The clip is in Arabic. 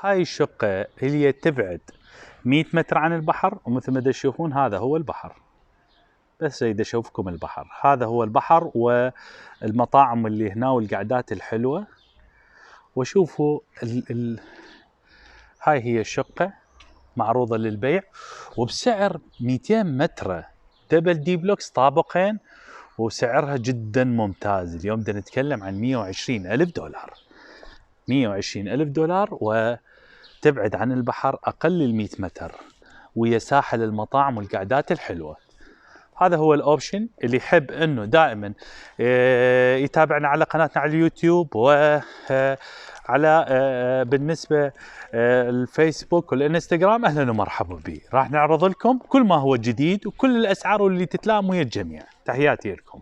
هاي الشقة هي تبعد 100 متر عن البحر، ومثل ما تشوفون هذا هو البحر. بس اريد اشوفكم البحر، هذا هو البحر والمطاعم اللي هنا والقعدات الحلوة. وشوفوا هاي هي الشقة معروضة للبيع وبسعر 200 متر، دبل دي بلوكس طابقين، وسعرها جدا ممتاز. اليوم بدنا نتكلم عن 120,000 دولار. 120,000 دولار وتبعد عن البحر أقل 100 متر، ويا ساحل المطاعم والقعدات الحلوة. هذا هو الأوبشن. اللي يحب أنه دائما يتابعنا على قناتنا على اليوتيوب وعلى بالنسبة الفيسبوك والإنستغرام، أهلا ومرحبا به. راح نعرض لكم كل ما هو جديد وكل الأسعار اللي تتلائم ويا الجميع. تحياتي لكم.